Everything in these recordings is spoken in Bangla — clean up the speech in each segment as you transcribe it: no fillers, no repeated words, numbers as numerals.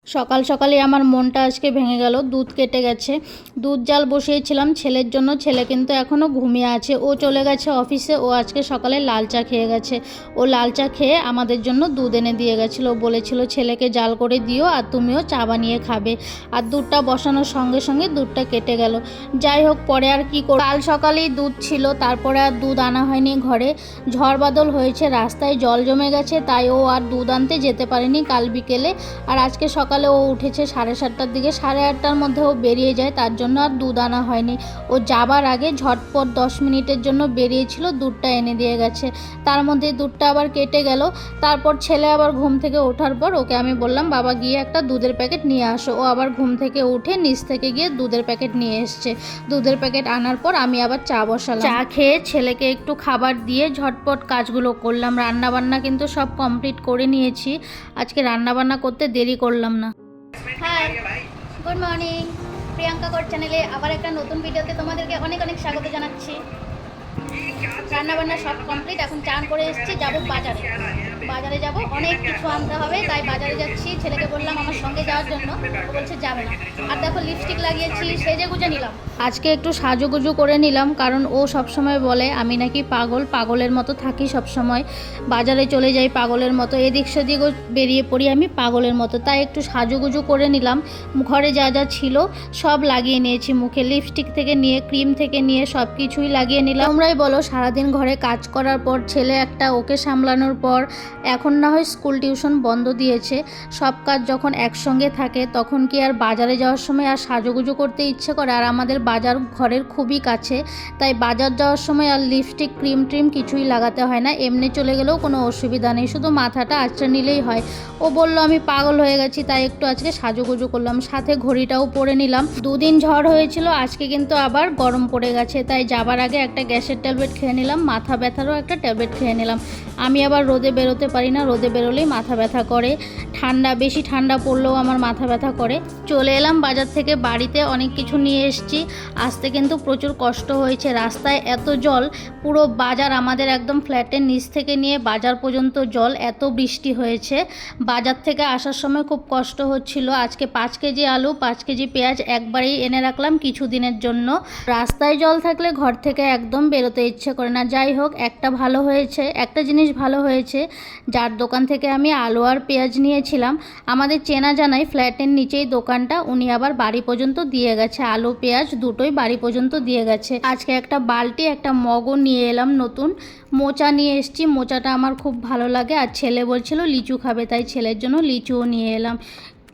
সকাল সকালে আমার মনটা আজকে ভেঙে গেল। দুধ কেটে গেছে, দুধ জাল বসিয়েছিলাম ছেলের জন্য। ছেলে কিন্তু এখনও ঘুমিয়ে আছে, ও চলে গেছে অফিসে। ও আজকে সকালে লাল চা খেয়ে গেছে। ও লাল চা খেয়ে আমাদের জন্য দুধ এনে দিয়ে গেছিলো। বলেছিল ছেলেকে জাল করে দিও আর তুমিও চা বানিয়ে খাবে। আর দুধটা বসানোর সঙ্গে সঙ্গে দুধটা কেটে গেল। যাই হোক, পরে আর কি করব, কাল সকালেই দুধ ছিল, তারপরে আর দুধ আনা হয়নি ঘরে। ঝড় বাদল হয়েছে, রাস্তায় জল জমে গেছে, তাই ও আর দুধ আনতে যেতে পারেনি কাল বিকেলে। আর আজকে সকালে ও উঠেছে 7:30টার দিকে, 8:30টার মধ্যে ও বেরিয়ে যায়, তার জন্য আর দুধ আনা হয়নি। ও যাবার আগে ঝটপট 10 মিনিটের জন্য বেরিয়েছিল, দুধটা এনে দিয়ে গেছে। তার মধ্যে দুধটা আবার কেটে গেল। তারপর ছেলে আবার ঘুম থেকে ওঠার পর ওকে আমি বললাম, বাবা গিয়ে একটা দুধের প্যাকেট নিয়ে আসো। ও আবার ঘুম থেকে উঠে নিচ থেকে গিয়ে দুধের প্যাকেট নিয়ে এসছে। দুধের প্যাকেট আনার পর আমি আবার চা বসালাম। চা খেয়ে ছেলেকে একটু খাবার দিয়ে ঝটপট কাজগুলো করলাম। রান্নাবান্না কিন্তু সব কমপ্লিট করে নিয়েছি। আজকে রান্নাবান্না করতে দেরি করলাম না। High, good morning. প্রিয়াঙ্কা কর চ্যানেলে আবার একটা নতুন ভিডিওতে তোমাদেরকে অনেক অনেক স্বাগত জানাচ্ছি। রান্নাবান্না সব কমপ্লিট, এখন চান করে এসেছি, যাবো বাজারে যাব, অনেক কিছু আনতে হবে, তাই বাজারে যাচ্ছি। ছেলেকে বললাম আমার সঙ্গে যাওয়ার জন্য, ও বলছে যাবে না। আর দেখো লিপস্টিক লাগিয়েছি, সেজে গুজে নিলাম। আজকে একটু সাজুগুজু করে নিলাম, কারণ ও সবসময় বলে আমি নাকি পাগলের মতো থাকি, সবসময় বাজারে চলে যাই পাগলের মতো, এদিক সেদিকও বেরিয়ে পড়ি আমি পাগলের মতো। তাই একটু সাজুগুজু করে নিলাম। ঘরে যা যা ছিল সব লাগিয়ে নিয়েছি, মুখে লিপস্টিক থেকে নিয়ে ক্রিম থেকে নিয়ে সব কিছুই লাগিয়ে নিলাম। তোমরাই বলো, সারাদিন ঘরে কাজ করার পর ছেলে একটা, ওকে সামলানোর পর, এখন না হয় স্কুল টিউশন বন্ধ দিয়েছে, সব কাজ যখন একসঙ্গে থাকে তখন কি আর বাজারে যাওয়ার সময় আর সাজুগুজু করতে ইচ্ছে করে? আর আমাদের বাজার ঘরের খুবই কাছে, তাই বাজার যাওয়ার সময় আর লিপস্টিক ক্রিম ট্রিম কিছুই লাগাতে হয় না। এমনি চলে গেলেও কোনো অসুবিধা নেই, শুধু মাথাটা আঁচড়ে নিলেই হয়। ও বলল আমি পাগল হয়ে গেছি, তাই একটু আজকে সাজুগুজু করলাম, সাথে ঘড়িটাও পরে নিলাম। দুদিন ঝড় হয়েছিল, আজকে কিন্তু আবার গরম পড়ে গেছে, তাই যাবার আগে একটা গ্যাসের ট্যাবলেট খেয়ে নিলাম, মাথা ব্যথারও একটা ট্যাবলেট খেয়ে নিলাম। আমি আবার রোদে বেরোতে পারি না, রোদে বেরোলেই মাথা ব্যথা করে। বেশি ঠান্ডা পড়লেও আমার মাথা ব্যথা করে। চলে এলাম বাজার থেকে, বাড়িতে অনেক কিছু নিয়ে এসেছি। আসতে কিন্তু প্রচুর কষ্ট হয়েছে, রাস্তায় এত জল, পুরো বাজার আমাদের একদম ফ্ল্যাটের নিচ থেকে নিয়ে বাজার পর্যন্ত জল, এত বৃষ্টি হয়েছে। বাজার থেকে আসার সময় খুব কষ্ট হচ্ছিল। আজকে 5 কেজি আলু, 5 কেজি পেঁয়াজ একবারেই এনে রাখলাম কিছু দিনের জন্য। রাস্তায় জল থাকলে ঘর থেকে একদম বেরোতে ইচ্ছে করে না। যাই হোক, একটা জিনিস ভালো হয়েছে, যার দোকান থেকে আমি আলু আর পেঁয়াজ নিয়েছিলাম, আমাদের চেনা জানাই, ফ্ল্যাটের নিচেই দোকানটা, উনি আবার বাড়ি পর্যন্ত দিয়ে গেছে, আলু পেঁয়াজ দুটোই বাড়ি পর্যন্ত দিয়ে গেছে। আজকে একটা বালতি, একটা মগও নিয়ে এলাম নতুন। মোচা নিয়ে এসেছি, মোচাটা আমার খুব ভালো লাগে, আর ছেলে বলছিল লিচু খাবে, তাই ছেলের জন্য লিচুও নিয়ে এলাম।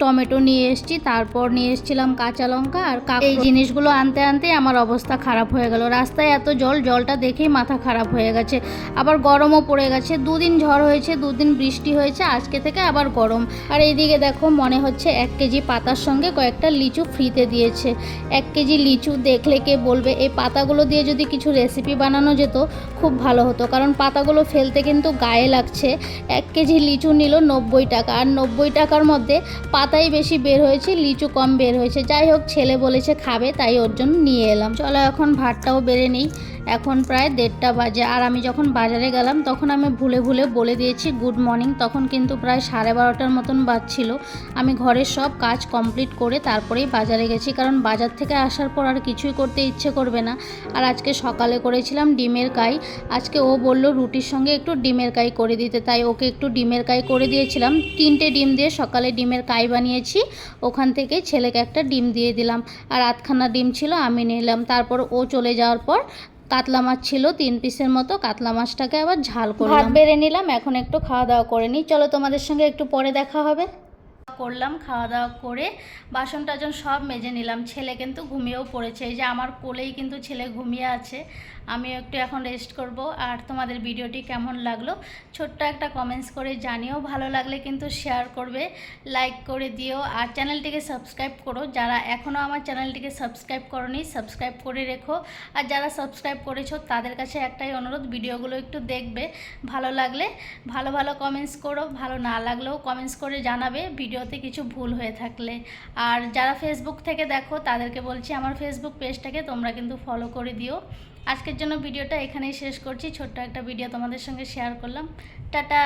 টমেটো নিয়ে এসেছি, তারপর নিয়ে এসেছিলাম কাঁচা লঙ্কা আর এই জিনিসগুলো আনতে আনতে আমার অবস্থা খারাপ হয়ে গেল। রাস্তায় এত জলটা দেখেই মাথা খারাপ হয়ে গেছে। আবার গরমও পড়ে গেছে, 2 দিন ঝড় হয়েছে, 2 দিন বৃষ্টি হয়েছে, আজকে থেকে আবার গরম। আর এইদিকে দেখো, মনে হচ্ছে 1 কেজি পাতার সঙ্গে কয়েকটা লিচু ফ্রিতে দিয়েছে। 1 কেজি লিচু দেখলে কে বলবে, এই পাতাগুলো দিয়ে যদি কিছু রেসিপি বানানো যেত খুব ভালো হতো, কারণ পাতাগুলো ফেলতে কিন্তু গায়ে লাগছে। 1 কেজি লিচু নিল 90 টাকা, আর 90 টাকার মধ্যে পাতাই বেশি বের হয়েছে, লিচু কম বের হয়েছে। যাই হোক, ছেলে বলেছে খাবে, তাই ওর জন্য নিয়ে এলাম। চলো এখন ভাতটাও বেড়ে নিই। এখন প্রায় 1:30টা বাজে, আর আমি যখন বাজারে গেলাম তখন আমি ভুলে বলে দিয়েছি গুড মর্নিং, তখন কিন্তু প্রায় 12:30টার মতন বাজছিল। আমি ঘরের সব কাজ কমপ্লিট করে তারপরেই বাজারে গেছি, কারণ বাজার থেকে আসার পর আর কিছুই করতে ইচ্ছে করবে না। আর আজকে সকালে করেছিলাম ডিমের কাই। আজকে ও বলল রুটির সঙ্গে একটু ডিমের কাই করে দিতে, তাই ওকে একটু ডিমের কাই করে দিয়েছিলাম। 3টে ডিম দিয়ে সকালে ডিমের কাই বানিয়েছি, ওখান থেকে ছেলেকে একটা ডিম দিয়ে দিলাম, আর 8খানা ডিম ছিল আমি নিলাম। তারপর ও চলে যাওয়ার পর কাতলা মাছ ছিল 3 পিসের মতো, কাতলা মাছটাকে আবার ঝাল করলাম। ভাত বেড়ে নিলাম, এখন একটু খাওয়া দাওয়া করে নিই। চলো তোমাদের সঙ্গে একটু পরে দেখা হবে। করলাম, খাওয়া দাওয়া করে বাসন টাসন সব মেজে নিলাম। ছেলে কিন্তু ঘুমিয়েও পড়েছে, এই যে আমার কোলেই কিন্তু ছেলে ঘুমিয়ে আছে। আমিও একটু এখন রেস্ট করব। আর তোমাদের ভিডিওটি কেমন লাগলো ছোট্ট একটা কমেন্টস করে জানিও, ভালো লাগলে কিন্তু শেয়ার করবে, লাইক করে দিও, আর চ্যানেলটিকে সাবস্ক্রাইব করো। যারা এখনও আমার চ্যানেলটিকে সাবস্ক্রাইব করোনি সাবস্ক্রাইব করে রেখো, আর যারা সাবস্ক্রাইব করেছো তাদের কাছে একটাই অনুরোধ, ভিডিওগুলো একটু দেখবে, ভালো লাগলে ভালো কমেন্টস করো, ভালো না লাগলেও কমেন্টস করে জানাবে ভিডিওতে কিছু ভুল হয়ে থাকলে। আর যারা ফেসবুক থেকে দেখো তাদেরকে বলছি আমার ফেসবুক পেজটাকে তোমরা কিন্তু ফলো করে দিও। আজকের জন্য ভিডিওটা এখানেই শেষ করছি, ছোট্ট একটা ভিডিও তোমাদের সঙ্গে শেয়ার করলাম। টাটা।